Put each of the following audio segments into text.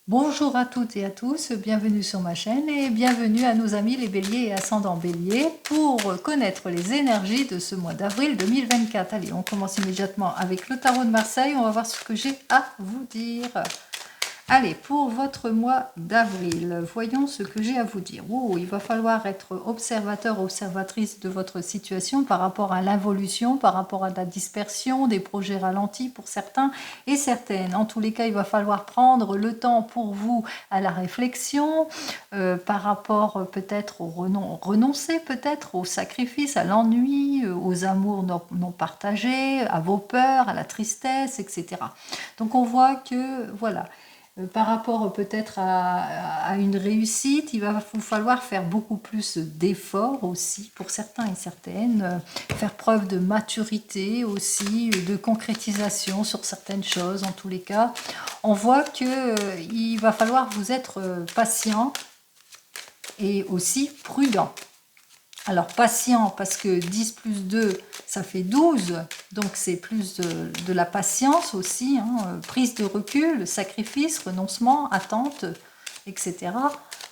Bonjour à toutes et à tous, bienvenue sur ma chaîne et bienvenue à nos amis les béliers et ascendants béliers pour connaître les énergies de ce mois d'avril 2024. Allez, on commence immédiatement avec le tarot de Marseille, on va voir ce que j'ai à vous dire. Allez, pour votre mois d'avril, voyons ce que j'ai à vous dire. Oh, il va falloir être observateur, observatrice de votre situation par rapport à l'involution, par rapport à la dispersion, des projets ralentis pour certains et certaines. En tous les cas, il va falloir prendre le temps pour vous à la réflexion, par rapport peut-être au renoncer peut-être au sacrifice, à l'ennui, aux amours non partagés, à vos peurs, à la tristesse, etc. Donc on voit que, voilà, par rapport peut-être à une réussite, il va vous falloir faire beaucoup plus d'efforts aussi pour certains et certaines, faire preuve de maturité aussi, de concrétisation sur certaines choses en tous les cas. On voit qu'il va falloir vous être patient et aussi prudent. Alors patient parce que 10 plus 2 ça fait 12, donc c'est plus de la patience aussi, hein, prise de recul, sacrifice, renoncement, attente, etc.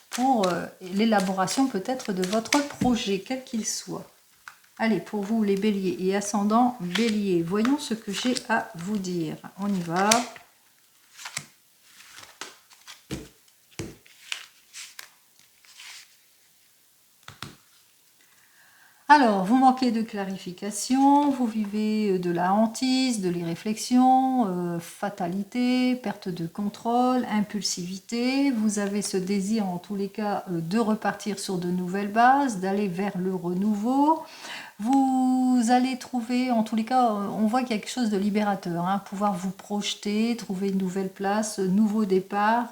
pour l'élaboration peut-être de votre projet, quel qu'il soit. Allez, pour vous les béliers et ascendants béliers, voyons ce que j'ai à vous dire. On y va. Alors, vous manquez de clarification, vous vivez de la hantise, de l'irréflexion, fatalité, perte de contrôle, impulsivité. Vous avez ce désir, en tous les cas, de repartir sur de nouvelles bases, d'aller vers le renouveau. Vous allez trouver, en tous les cas, on voit qu'il y a quelque chose de libérateur, hein, pouvoir vous projeter, trouver une nouvelle place, nouveau départ,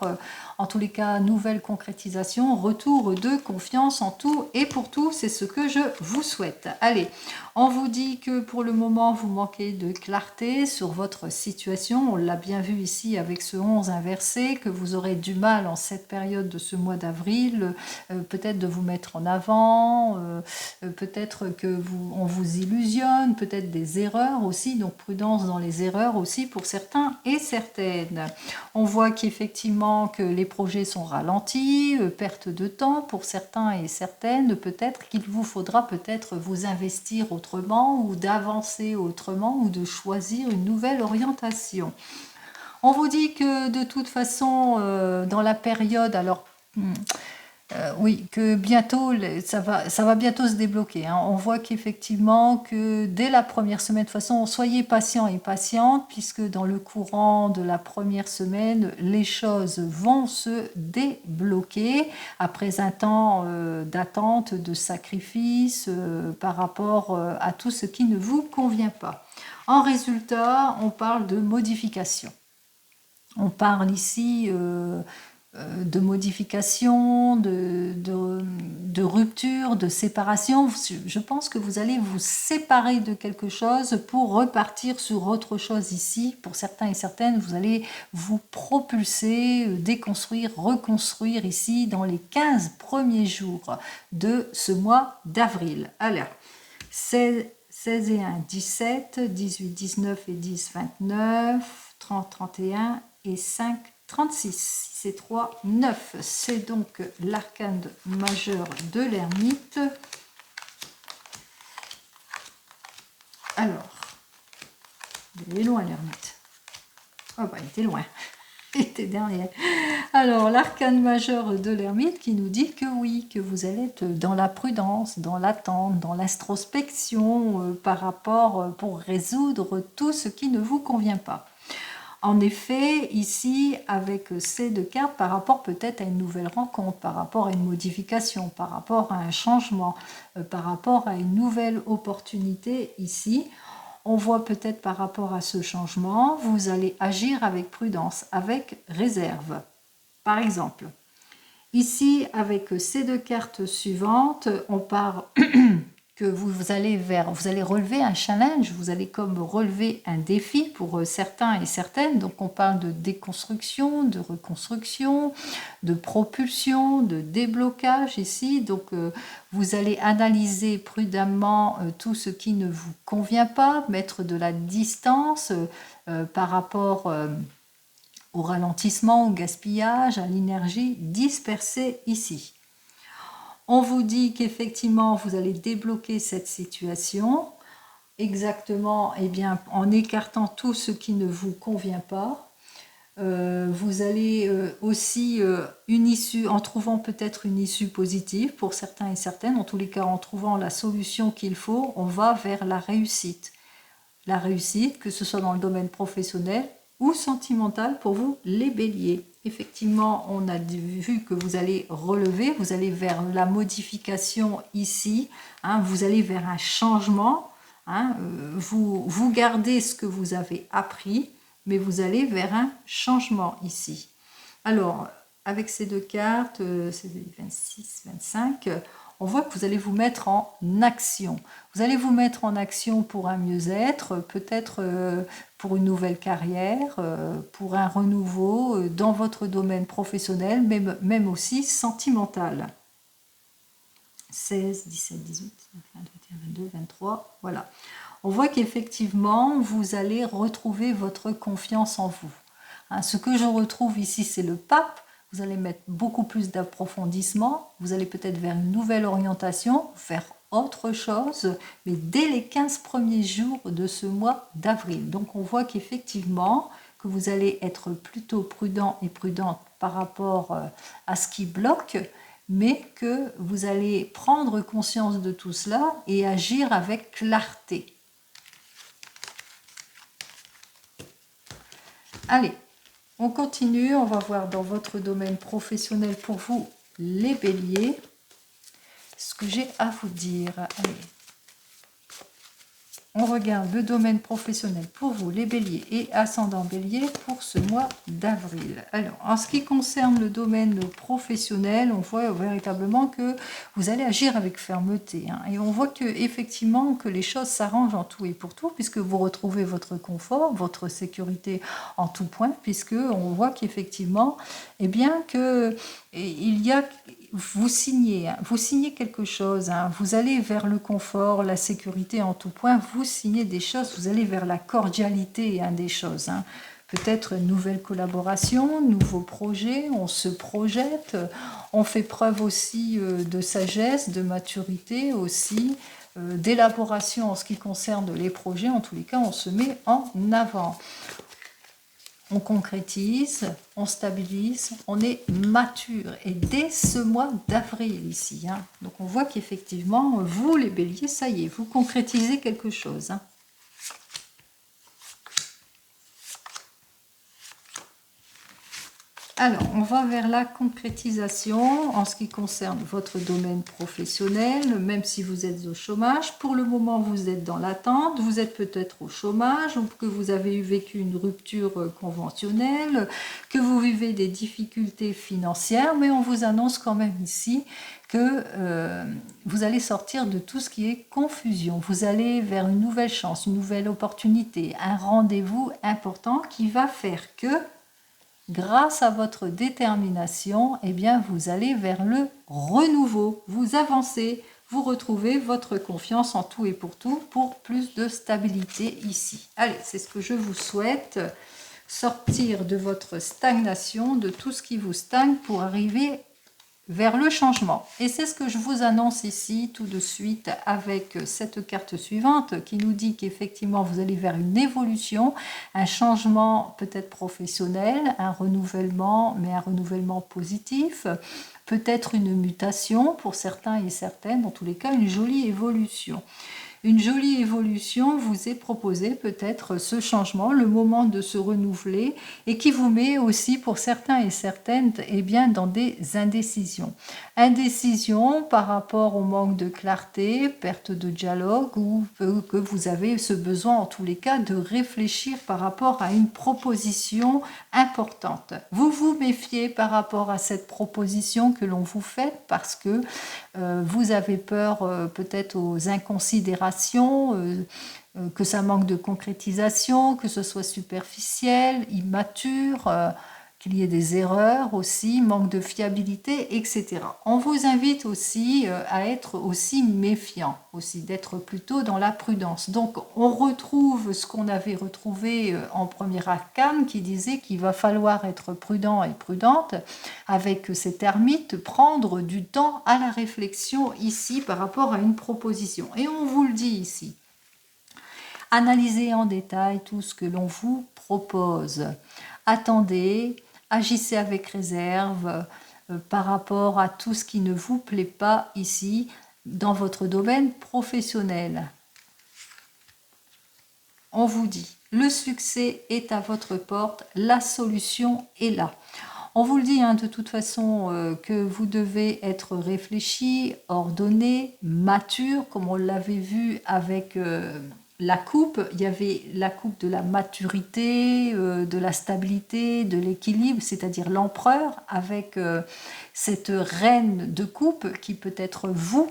en tous les cas, nouvelle concrétisation, retour de confiance en tout et pour tout, c'est ce que je vous souhaite. Allez, on vous dit que pour le moment, vous manquez de clarté sur votre situation, on l'a bien vu ici avec ce 11 inversé, que vous aurez du mal en cette période de ce mois d'avril, peut-être de vous mettre en avant, peut-être que on vous illusionne, peut-être des erreurs aussi, donc prudence dans les erreurs aussi pour certains et certaines. On voit qu'effectivement que les projets sont ralentis, perte de temps pour certains et certaines, peut-être qu'il vous faudra peut-être vous investir autrement ou d'avancer autrement ou de choisir une nouvelle orientation. On vous dit que de toute façon, dans la période, alors oui, que bientôt, ça va bientôt se débloquer, hein. On voit qu'effectivement, que dès la première semaine, de toute façon, soyez patient et patiente, puisque dans le courant de la première semaine, les choses vont se débloquer après un temps d'attente, de sacrifice par rapport à tout ce qui ne vous convient pas. En résultat, on parle de modification. On parle ici de modification, de rupture, de séparation. Je pense que vous allez vous séparer de quelque chose pour repartir sur autre chose ici. Pour certains et certaines, vous allez vous propulser, déconstruire, reconstruire ici dans les 15 premiers jours de ce mois d'avril. Alors, 16 et 1, 17, 18, 19 et 10, 29, 30, 31 et 5, 36. 6 et 3, 9. C'est donc l'arcane majeur de l'ermite. Alors, il est loin l'ermite. Oh bah il était loin. Il était derrière. Alors, l'arcane majeur de l'ermite qui nous dit que oui, que vous allez être dans la prudence, dans l'attente, dans l'introspection par rapport pour résoudre tout ce qui ne vous convient pas. En effet, ici, avec ces deux cartes, par rapport peut-être à une nouvelle rencontre, par rapport à une modification, par rapport à un changement, par rapport à une nouvelle opportunité ici, on voit peut-être par rapport à ce changement, vous allez agir avec prudence, avec réserve. Par exemple, ici, avec ces deux cartes suivantes, on part que vous allez relever un challenge, vous allez comme relever un défi pour certains et certaines. Donc on parle de déconstruction, de reconstruction, de propulsion, de déblocage ici. Donc vous allez analyser prudemment tout ce qui ne vous convient pas, mettre de la distance par rapport au ralentissement, au gaspillage, à l'énergie dispersée ici. On vous dit qu'effectivement, vous allez débloquer cette situation, exactement, eh bien, en écartant tout ce qui ne vous convient pas. Vous allez aussi une issue, en trouvant peut-être une issue positive pour certains et certaines, en tous les cas en trouvant la solution qu'il faut, on va vers la réussite. La réussite, que ce soit dans le domaine professionnel ou sentimental pour vous les béliers. Effectivement, on a vu que vous allez relever, vous allez vers la modification ici, hein, vous allez vers un changement, hein, vous gardez ce que vous avez appris, mais vous allez vers un changement ici. Alors, avec ces deux cartes, c'est 26, 25, on voit que vous allez vous mettre en action. Vous allez vous mettre en action pour un mieux-être, peut-être pour une nouvelle carrière, pour un renouveau dans votre domaine professionnel, mais même aussi sentimental. 16, 17, 18, 20, 21, 22, 23, voilà. On voit qu'effectivement, vous allez retrouver votre confiance en vous. Hein, ce que je retrouve ici, c'est le pape. Vous allez mettre beaucoup plus d'approfondissement. Vous allez peut-être vers une nouvelle orientation, vers autre chose, mais dès les 15 premiers jours de ce mois d'avril. Donc on voit qu'effectivement, que vous allez être plutôt prudent et prudente par rapport à ce qui bloque, mais que vous allez prendre conscience de tout cela et agir avec clarté. Allez, on continue, on va voir dans votre domaine professionnel pour vous, les béliers, ce que j'ai à vous dire. Allez. On regarde le domaine professionnel pour vous, les béliers et ascendant bélier pour ce mois d'avril. Alors, en ce qui concerne le domaine professionnel, on voit véritablement que vous allez agir avec fermeté. Hein, et on voit que effectivement que les choses s'arrangent en tout et pour tout, puisque vous retrouvez votre confort, votre sécurité en tout point, puisque on voit qu'effectivement, eh bien que il y a... Vous signez quelque chose, hein, vous allez vers le confort, la sécurité en tout point, vous signez des choses, vous allez vers la cordialité hein, des choses. Hein. Peut-être une nouvelle collaboration, nouveaux projets, on se projette, on fait preuve aussi de sagesse, de maturité aussi, d'élaboration en ce qui concerne les projets, en tous les cas on se met en avant. On concrétise, on stabilise, on est mature. Et dès ce mois d'avril ici, hein, donc on voit qu'effectivement, vous les béliers, ça y est, vous concrétisez quelque chose. Hein. Alors, on va vers la concrétisation en ce qui concerne votre domaine professionnel, même si vous êtes au chômage. Pour le moment, vous êtes dans l'attente, vous êtes peut-être au chômage ou que vous avez vécu une rupture conventionnelle, que vous vivez des difficultés financières, mais on vous annonce quand même ici que vous allez sortir de tout ce qui est confusion. Vous allez vers une nouvelle chance, une nouvelle opportunité, un rendez-vous important qui va faire que grâce à votre détermination, eh bien, vous allez vers le renouveau. Vous avancez, vous retrouvez votre confiance en tout et pour tout pour plus de stabilité ici. Allez, c'est ce que je vous souhaite. Sortir de votre stagnation, de tout ce qui vous stagne pour arriver vers le changement. Et c'est ce que je vous annonce ici tout de suite avec cette carte suivante qui nous dit qu'effectivement vous allez vers une évolution, un changement peut-être professionnel, un renouvellement, mais un renouvellement positif, peut-être une mutation pour certains et certaines, dans tous les cas une jolie évolution. Une jolie évolution vous est proposée, peut-être ce changement, le moment de se renouveler et qui vous met aussi pour certains et certaines eh bien, dans des indécisions. Indécision par rapport au manque de clarté, perte de dialogue ou que vous avez ce besoin en tous les cas de réfléchir par rapport à une proposition importante. Vous vous méfiez par rapport à cette proposition que l'on vous fait parce que vous avez peur peut-être aux inconsidérations, que ça manque de concrétisation, que ce soit superficiel, immature, qu'il y ait des erreurs aussi, manque de fiabilité, etc. On vous invite aussi à être aussi méfiant, aussi d'être plutôt dans la prudence. Donc on retrouve ce qu'on avait retrouvé en premier arcane qui disait qu'il va falloir être prudent et prudente avec cet ermite, prendre du temps à la réflexion ici par rapport à une proposition. Et on vous le dit ici. Analysez en détail tout ce que l'on vous propose. Attendez, agissez avec réserve par rapport à tout ce qui ne vous plaît pas ici dans votre domaine professionnel. On vous dit, le succès est à votre porte, la solution est là. On vous le dit de toute façon que vous devez être réfléchi, ordonné, mature, comme on l'avait vu avec la coupe. Il y avait la coupe de la maturité, de la stabilité, de l'équilibre, c'est-à-dire l'empereur, avec cette reine de coupe qui peut être vous.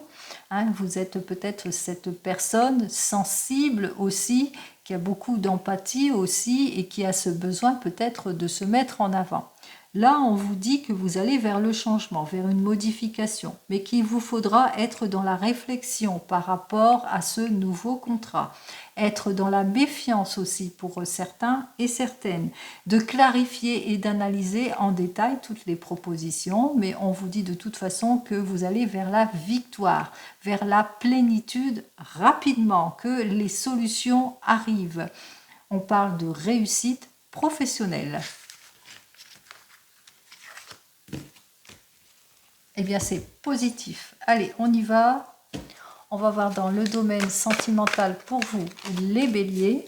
Vous êtes peut-être cette personne sensible aussi, qui a beaucoup d'empathie aussi et qui a ce besoin peut-être de se mettre en avant. Là, on vous dit que vous allez vers le changement, vers une modification, mais qu'il vous faudra être dans la réflexion par rapport à ce nouveau contrat, être dans la méfiance aussi pour certains et certaines, de clarifier et d'analyser en détail toutes les propositions, mais on vous dit de toute façon que vous allez vers la victoire, vers la plénitude rapidement, que les solutions arrivent. On parle de réussite professionnelle. Eh bien, c'est positif. Allez, on y va. On va voir dans le domaine sentimental pour vous, les béliers.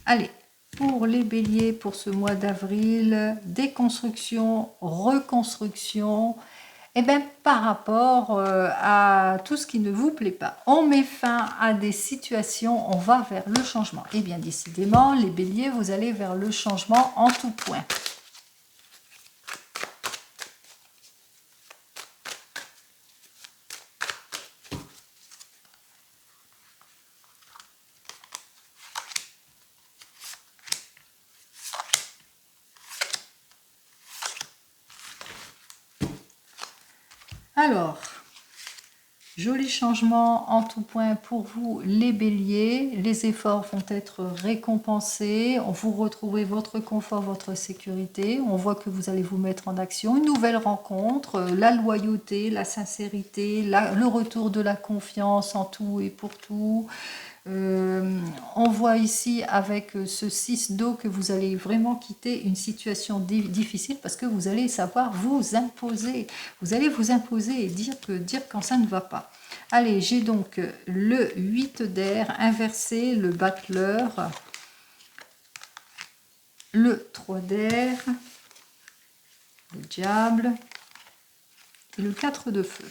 Allez, pour les béliers, pour ce mois d'avril, déconstruction, reconstruction. Eh bien, par rapport à tout ce qui ne vous plaît pas, on met fin à des situations, on va vers le changement. Eh bien, décidément, les béliers, vous allez vers le changement en tout point. Alors, joli changement en tout point pour vous les béliers, les efforts vont être récompensés, vous retrouvez votre confort, votre sécurité, on voit que vous allez vous mettre en action, une nouvelle rencontre, la loyauté, la sincérité, le retour de la confiance en tout et pour tout. On voit ici avec ce 6 d'eau que vous allez vraiment quitter une situation difficile parce que vous allez savoir vous imposer. Vous allez vous imposer et dire quand ça ne va pas. Allez, j'ai donc le 8 d'air inversé, le battleur, le 3 d'air, le diable et le 4 de feu.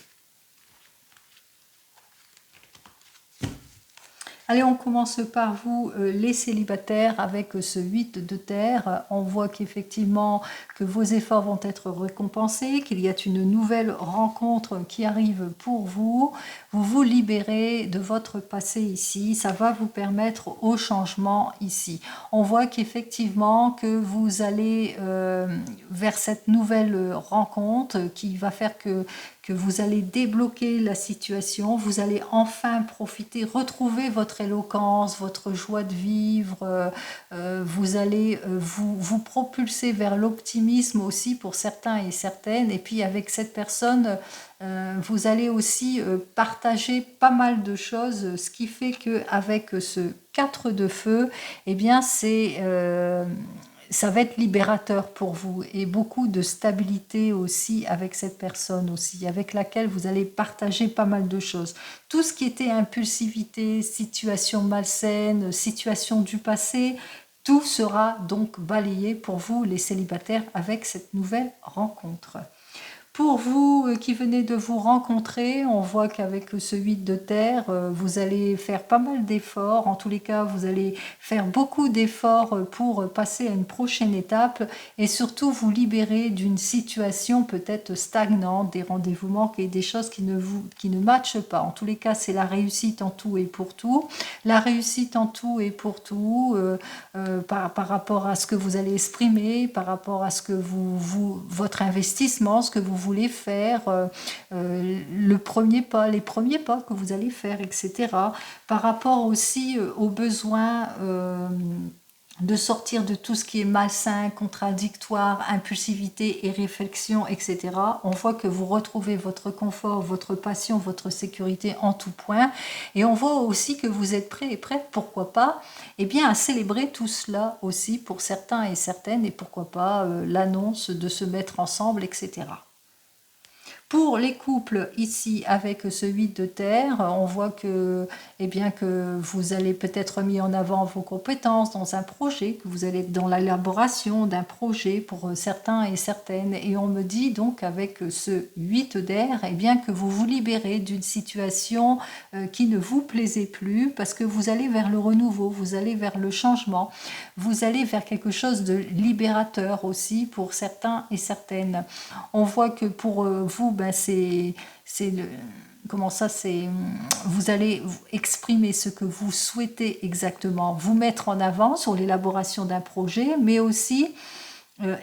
Allez, on commence par vous, les célibataires, avec ce 8 de terre. On voit qu'effectivement, que vos efforts vont être récompensés, qu'il y a une nouvelle rencontre qui arrive pour vous. Vous vous libérez de votre passé ici. Ça va vous permettre au changement ici. On voit qu'effectivement, que vous allez vers cette nouvelle rencontre qui va faire que vous allez débloquer la situation, vous allez enfin profiter, retrouver votre éloquence, votre joie de vivre, vous allez vous propulser vers l'optimisme aussi pour certains et certaines, et puis avec cette personne, vous allez aussi partager pas mal de choses, ce qui fait qu'avec ce 4 de feu, eh bien ça va être libérateur pour vous et beaucoup de stabilité aussi avec cette personne aussi, avec laquelle vous allez partager pas mal de choses. Tout ce qui était impulsivité, situation malsaine, situation du passé, tout sera donc balayé pour vous les célibataires avec cette nouvelle rencontre. Pour vous qui venez de vous rencontrer, on voit qu'avec ce 8 de terre, vous allez faire pas mal d'efforts. En tous les cas, vous allez faire beaucoup d'efforts pour passer à une prochaine étape et surtout vous libérer d'une situation peut-être stagnante, des rendez-vous manqués, des choses qui ne matchent pas. En tous les cas, c'est la réussite en tout et pour tout. La réussite en tout et pour tout, par rapport à ce que vous allez exprimer, par rapport à ce que votre investissement, ce que vous voulez faire, le premier pas, les premiers pas que vous allez faire, etc. Par rapport aussi aux besoins de sortir de tout ce qui est malsain, contradictoire, impulsivité et réflexion, etc. On voit que vous retrouvez votre confort, votre passion, votre sécurité en tout point. Et on voit aussi que vous êtes prêt et prête, pourquoi pas, eh bien, à célébrer tout cela aussi pour certains et certaines, et pourquoi pas l'annonce de se mettre ensemble, etc. Pour les couples ici avec ce 8 de terre, on voit que, eh bien, que vous allez peut-être mis en avant vos compétences dans un projet, que vous allez être dans l'élaboration d'un projet pour certains et certaines. Et on me dit donc avec ce 8 d'air, eh bien, que vous vous libérez d'une situation qui ne vous plaisait plus parce que vous allez vers le renouveau, vous allez vers le changement, vous allez vers quelque chose de libérateur aussi pour certains et certaines. On voit que pour vous, ben c'est le comment ça, c'est vous allez exprimer ce que vous souhaitez exactement, vous mettre en avant sur l'élaboration d'un projet, mais aussi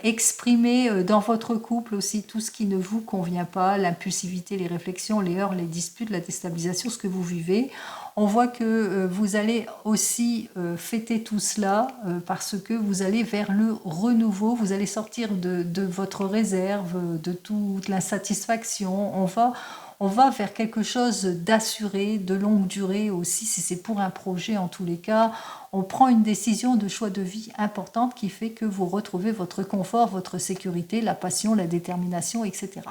exprimer dans votre couple aussi tout ce qui ne vous convient pas, l'impulsivité, les réflexions, les heurts, les disputes, la déstabilisation, ce que vous vivez. On voit que vous allez aussi fêter tout cela parce que vous allez vers le renouveau, vous allez sortir de votre réserve, de toute l'insatisfaction. On va vers quelque chose d'assuré, de longue durée aussi, si c'est pour un projet en tous les cas. On prend une décision de choix de vie importante qui fait que vous retrouvez votre confort, votre sécurité, la passion, la détermination, etc.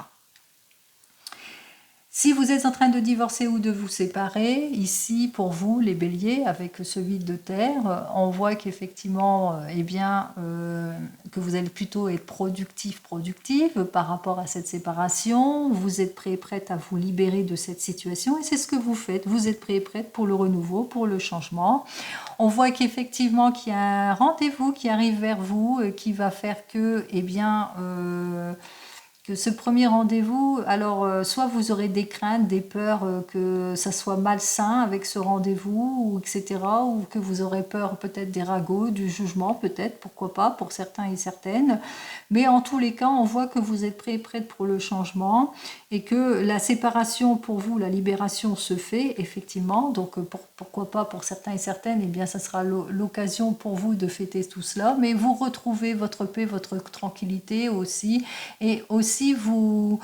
Si vous êtes en train de divorcer ou de vous séparer, ici pour vous les béliers avec ce 8 de terre, on voit qu'effectivement eh bien, que vous allez plutôt être productive par rapport à cette séparation, vous êtes prêt et prête à vous libérer de cette situation et c'est ce que vous faites, vous êtes prêt et prête pour le renouveau, pour le changement. On voit qu'effectivement qu'il y a un rendez-vous qui arrive vers vous qui va faire que eh bien, que ce premier rendez-vous, alors soit vous aurez des craintes, des peurs que ça soit malsain avec ce rendez-vous, ou etc., ou que vous aurez peur peut-être des ragots, du jugement, peut-être, pourquoi pas, pour certains et certaines. Mais en tous les cas, on voit que vous êtes prêt et prête pour le changement et que la séparation pour vous, la libération se fait effectivement. Donc pourquoi pas pour certains et certaines, eh bien ça sera l'occasion pour vous de fêter tout cela. Mais vous retrouvez votre paix, votre tranquillité aussi, et aussi vous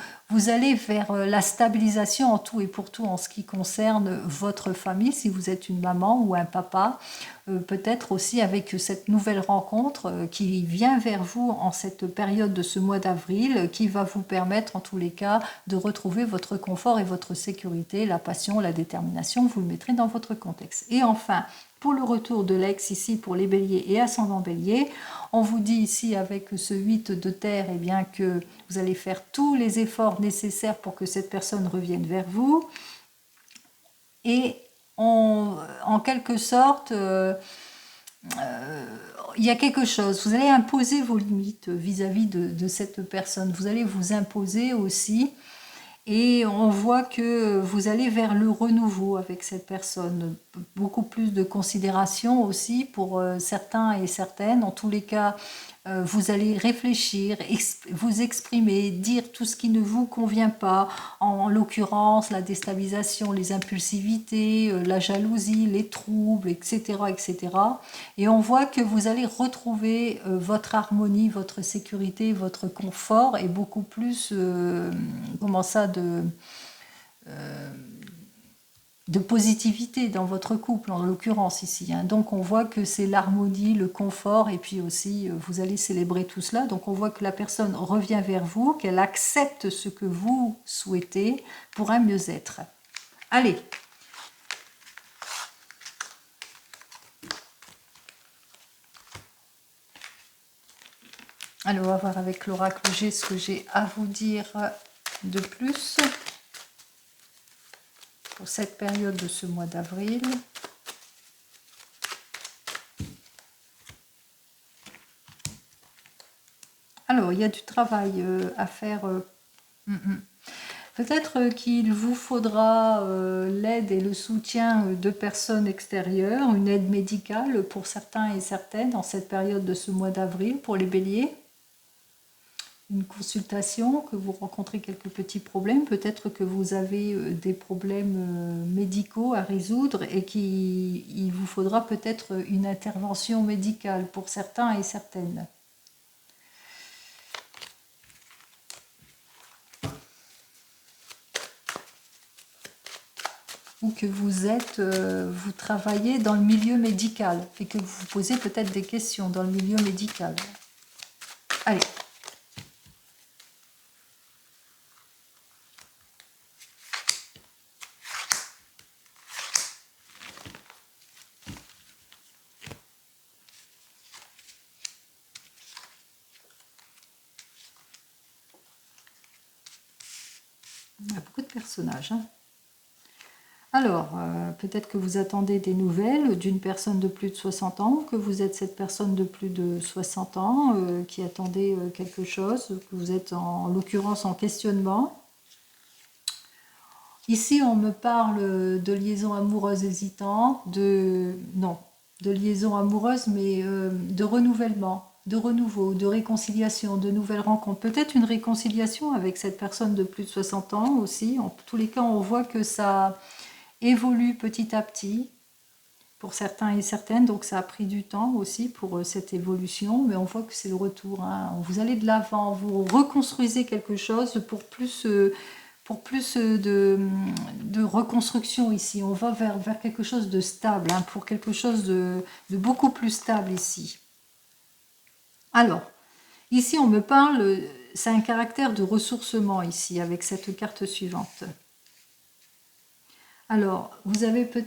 allez vers la stabilisation en tout et pour tout en ce qui concerne votre famille, si vous êtes une maman ou un papa. Peut-être aussi avec cette nouvelle rencontre qui vient vers vous en cette période de ce mois d'avril, qui va vous permettre en tous les cas de retrouver votre confort et votre sécurité, la passion, la détermination, vous le mettrez dans votre contexte. Et enfin, pour le retour de l'ex ici pour les béliers et ascendant bélier, on vous dit ici avec ce 8 de terre eh bien, que vous allez faire tous les efforts nécessaires pour que cette personne revienne vers vous. Et en quelque sorte, il y a quelque chose, vous allez imposer vos limites vis-à-vis de cette personne, vous allez vous imposer aussi, et on voit que vous allez vers le renouveau avec cette personne, beaucoup plus de considération aussi pour certains et certaines, en tous les cas, vous allez réfléchir, vous exprimer, dire tout ce qui ne vous convient pas, en l'occurrence la déstabilisation, les impulsivités, la jalousie, les troubles, etc., etc. Et on voit que vous allez retrouver votre harmonie, votre sécurité, votre confort et beaucoup plus, comment ça, de positivité dans votre couple, en l'occurrence ici. Donc on voit que c'est l'harmonie, le confort, et puis aussi vous allez célébrer tout cela. Donc on voit que la personne revient vers vous, qu'elle accepte ce que vous souhaitez pour un mieux-être. Allez. Alors on va voir avec l'oracle G ce que j'ai à vous dire de plus pour cette période de ce mois d'avril. Alors, il y a du travail à faire. Peut-être qu'il vous faudra l'aide et le soutien de personnes extérieures, une aide médicale pour certains et certaines en cette période de ce mois d'avril pour les béliers. Une consultation, que vous rencontrez quelques petits problèmes, peut-être que vous avez des problèmes médicaux à résoudre et qu'il vous faudra peut-être une intervention médicale pour certains et certaines. Ou que vous travaillez dans le milieu médical et que vous vous posez peut-être des questions dans le milieu médical. Allez. Il y a beaucoup de personnages, hein. Alors, peut-être que vous attendez des nouvelles d'une personne de plus de 60 ans, que vous êtes cette personne de plus de 60 ans qui attendait quelque chose, que vous êtes en l'occurrence en questionnement. Ici, on me parle de liaison amoureuse hésitante, de liaison amoureuse, mais de renouvellement, de renouveau, de réconciliation, de nouvelles rencontres. Peut-être une réconciliation avec cette personne de plus de 60 ans aussi. En tous les cas, on voit que ça évolue petit à petit pour certains et certaines, donc ça a pris du temps aussi pour cette évolution, mais on voit que c'est le retour, hein. Vous allez de l'avant, vous reconstruisez quelque chose pour plus de reconstruction ici. On va vers quelque chose de stable, hein, pour quelque chose de beaucoup plus stable ici. Alors, ici on me parle, c'est un caractère de ressourcement ici, avec cette carte suivante. Alors, vous avez fait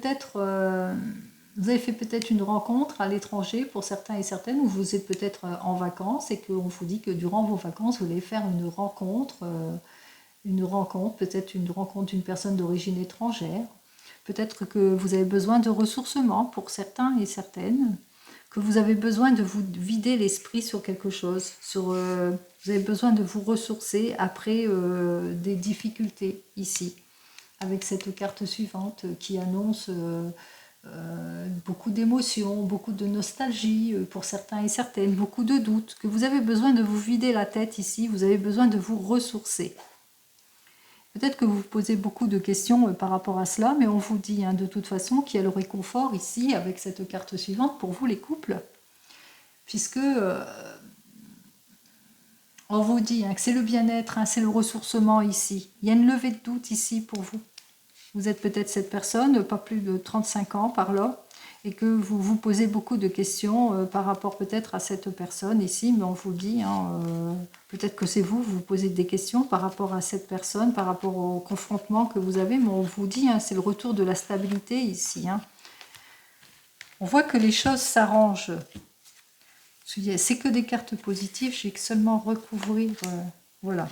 peut-être une rencontre à l'étranger pour certains et certaines, ou vous êtes peut-être en vacances et qu'on vous dit que durant vos vacances, vous allez faire une rencontre, peut-être une rencontre d'une personne d'origine étrangère. Peut-être que vous avez besoin de ressourcement pour certains et certaines, que vous avez besoin de vous vider l'esprit sur quelque chose, vous avez besoin de vous ressourcer après des difficultés ici, avec cette carte suivante qui annonce beaucoup d'émotions, beaucoup de nostalgie pour certains et certaines, beaucoup de doutes, que vous avez besoin de vous vider la tête ici, vous avez besoin de vous ressourcer. Peut-être que vous vous posez beaucoup de questions par rapport à cela, mais on vous dit de toute façon qu'il y a le réconfort ici avec cette carte suivante pour vous les couples, puisque on vous dit que c'est le bien-être, c'est le ressourcement ici. Il y a une levée de doute ici pour vous. Vous êtes peut-être cette personne, pas plus de 35 ans par là, et que vous vous posez beaucoup de questions par rapport peut-être à cette personne ici, mais on vous dit, peut-être que c'est vous vous posez des questions par rapport à cette personne, par rapport au confrontement que vous avez, mais on vous dit, c'est le retour de la stabilité ici. On voit que les choses s'arrangent. C'est que des cartes positives, j'ai que seulement recouvrir, voilà.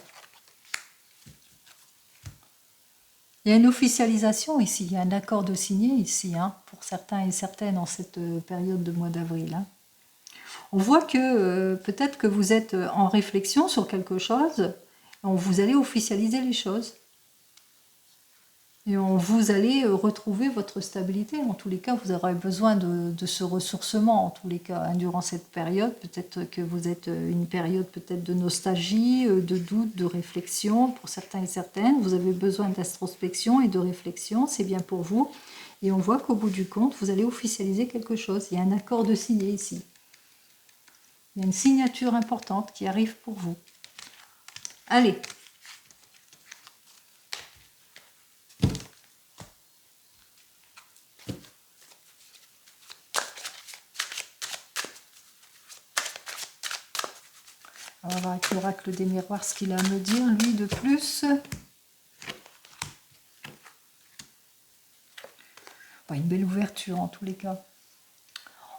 Il y a une officialisation ici, il y a un accord de signé ici, pour certains et certaines en cette période de mois d'avril. On voit que peut-être que vous êtes en réflexion sur quelque chose, vous allez officialiser les choses. Et vous allez retrouver votre stabilité. En tous les cas, vous aurez besoin de ce ressourcement, en tous les cas, durant cette période. Peut-être que vous êtes une période peut-être de nostalgie, de doute, de réflexion pour certains et certaines. Vous avez besoin d'introspection et de réflexion, c'est bien pour vous. Et on voit qu'au bout du compte, vous allez officialiser quelque chose. Il y a un accord de signé ici. Il y a une signature importante qui arrive pour vous. Allez! On va voir avec l'oracle des miroirs ce qu'il a à me dire, lui, de plus. Une belle ouverture, en tous les cas.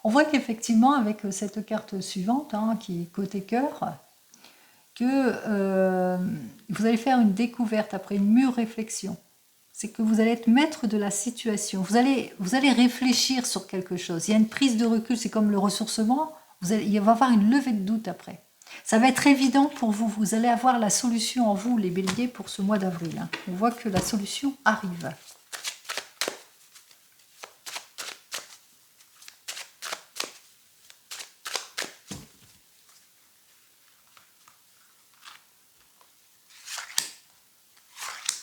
On voit qu'effectivement, avec cette carte suivante, qui est côté cœur, que vous allez faire une découverte après une mûre réflexion. C'est que vous allez être maître de la situation. Vous allez réfléchir sur quelque chose. Il y a une prise de recul, c'est comme le ressourcement. Il va y avoir une levée de doute après. Ça va être évident pour vous. Vous allez avoir la solution en vous, les béliers, pour ce mois d'avril. Hein. On voit que la solution arrive.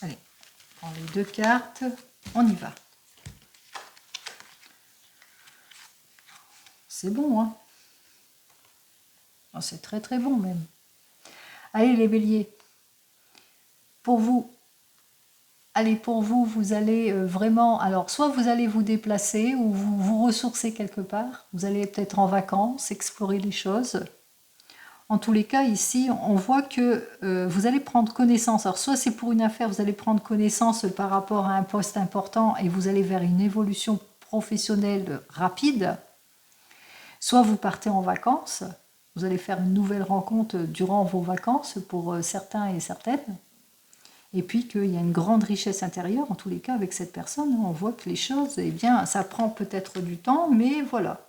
Allez, on prend les deux cartes. On y va. C'est bon, hein? Oh, c'est très très bon même. Allez les béliers, pour vous, vous allez vraiment, alors soit vous allez vous déplacer ou vous vous ressourcer quelque part, vous allez peut-être en vacances, explorer les choses. En tous les cas, ici, on voit que vous allez prendre connaissance. Alors, soit c'est pour une affaire, vous allez prendre connaissance par rapport à un poste important et vous allez vers une évolution professionnelle rapide. Soit vous partez en vacances, vous allez faire une nouvelle rencontre durant vos vacances pour certains et certaines. Et puis qu'il y a une grande richesse intérieure, en tous les cas, avec cette personne. On voit que les choses, eh bien, ça prend peut-être du temps, mais voilà.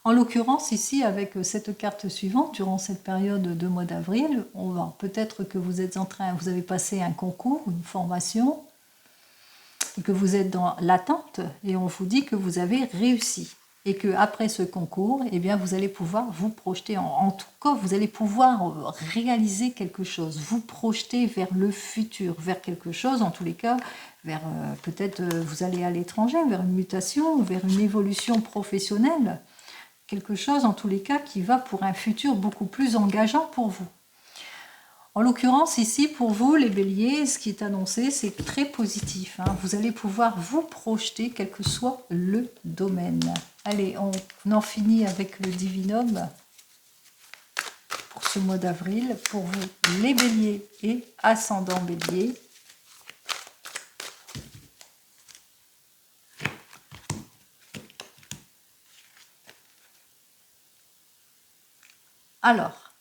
En l'occurrence, ici, avec cette carte suivante, durant cette période de mois d'avril, on va peut-être que vous êtes vous avez passé un concours, une formation, et que vous êtes dans l'attente, et on vous dit que vous avez réussi. Et qu'après ce concours, eh bien, vous allez pouvoir vous projeter, en tout cas, vous allez pouvoir réaliser quelque chose, vous projeter vers le futur, vers quelque chose, en tous les cas, vers peut-être vous allez à l'étranger, vers une mutation, vers une évolution professionnelle, quelque chose en tous les cas qui va pour un futur beaucoup plus engageant pour vous. En l'occurrence, ici, pour vous, les béliers, ce qui est annoncé, c'est très positif. Hein. Vous allez pouvoir vous projeter, quel que soit le domaine. Allez, on en finit avec le divinum pour ce mois d'avril. Pour vous, les béliers et ascendant bélier. Alors,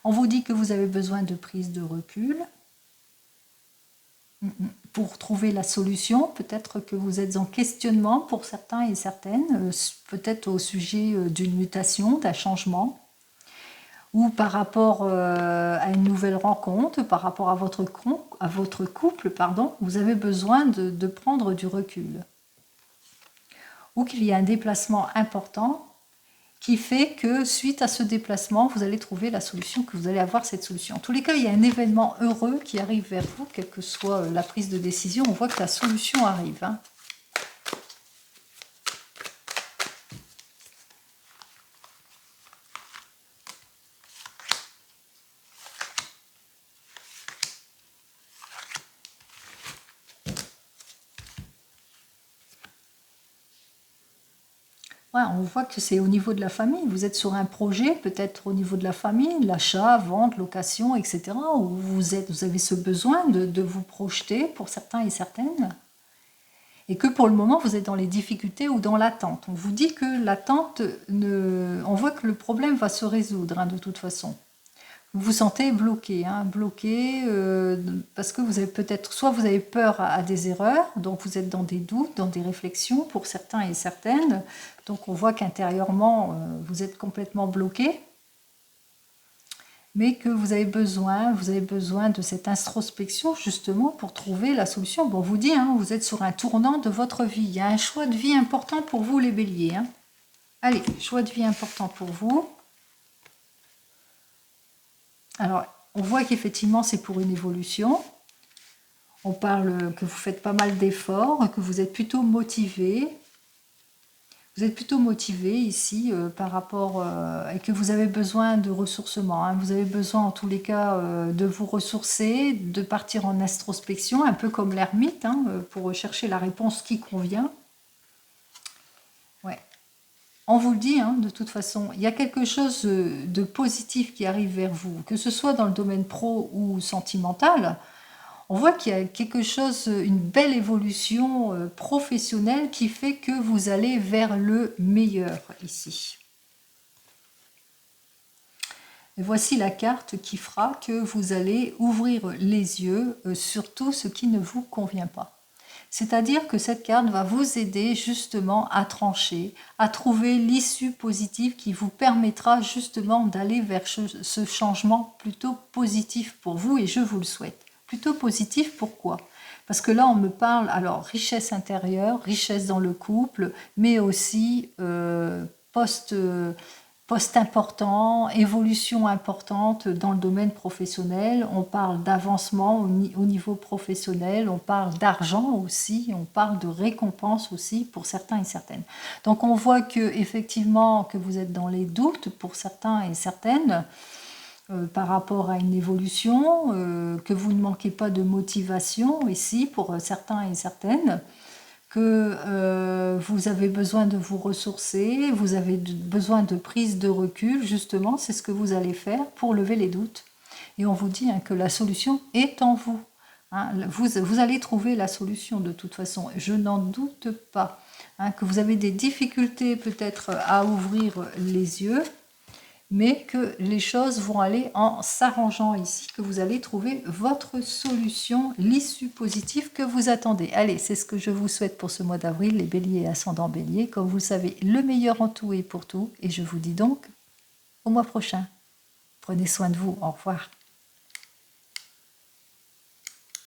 on vous dit que vous avez besoin de prise de recul pour trouver la solution. Peut-être que vous êtes en questionnement pour certains et certaines, peut-être au sujet d'une mutation, d'un changement, ou par rapport à une nouvelle rencontre, par rapport à votre couple, pardon, vous avez besoin de prendre du recul. Ou qu'il y a un déplacement important qui fait que suite à ce déplacement, vous allez trouver la solution, que vous allez avoir cette solution. En tous les cas, il y a un événement heureux qui arrive vers vous, quelle que soit la prise de décision, on voit que la solution arrive. Hein. Ouais, on voit que c'est au niveau de la famille. Vous êtes sur un projet, peut-être au niveau de la famille, l'achat, vente, location, etc. Où vous avez ce besoin de vous projeter pour certains et certaines. Et que pour le moment, vous êtes dans les difficultés ou dans l'attente. On vous dit que l'attente, on voit que le problème va se résoudre hein, de toute façon. Vous vous sentez bloqué, hein, bloqué parce que vous avez peut-être, soit vous avez peur à des erreurs, donc vous êtes dans des doutes, dans des réflexions pour certains et certaines, donc on voit qu'intérieurement vous êtes complètement bloqué, mais que vous avez besoin de cette introspection justement pour trouver la solution. Bon, on vous dit, hein, vous êtes sur un tournant de votre vie, il y a un choix de vie important pour vous les béliers. Hein. Allez, choix de vie important pour vous. Alors, on voit qu'effectivement, c'est pour une évolution. On parle que vous faites pas mal d'efforts, que vous êtes plutôt motivé. Vous êtes plutôt motivé ici par rapport... et que vous avez besoin de ressourcement. Hein. Vous avez besoin, en tous les cas, de vous ressourcer, de partir en introspection, un peu comme l'ermite, hein, pour chercher la réponse qui convient. Ouais. On vous le dit, hein, de toute façon, il y a quelque chose de positif qui arrive vers vous, que ce soit dans le domaine pro ou sentimental. On voit qu'il y a quelque chose, une belle évolution professionnelle qui fait que vous allez vers le meilleur ici. Et voici la carte qui fera que vous allez ouvrir les yeux sur tout ce qui ne vous convient pas. C'est-à-dire que cette carte va vous aider justement à trancher, à trouver l'issue positive qui vous permettra justement d'aller vers ce changement plutôt positif pour vous, et je vous le souhaite. Plutôt positif, pourquoi? Parce que là, on me parle, alors, richesse intérieure, richesse dans le couple, mais aussi poste important, évolution importante dans le domaine professionnel, on parle d'avancement au niveau professionnel, on parle d'argent aussi, on parle de récompense aussi pour certains et certaines. Donc on voit que effectivement que vous êtes dans les doutes pour certains et certaines par rapport à une évolution, que vous ne manquez pas de motivation ici pour certains et certaines, que vous avez besoin de vous ressourcer, vous avez besoin de prise de recul, justement, c'est ce que vous allez faire pour lever les doutes. Et on vous dit que la solution est en vous. Vous allez trouver la solution de toute façon, je n'en doute pas. Que vous avez des difficultés peut-être à ouvrir les yeux, mais que les choses vont aller en s'arrangeant ici, que vous allez trouver votre solution, l'issue positive que vous attendez. Allez, c'est ce que je vous souhaite pour ce mois d'avril, les béliers et ascendants béliers. Comme vous le savez, le meilleur en tout et pour tout. Et je vous dis donc au mois prochain. Prenez soin de vous. Au revoir.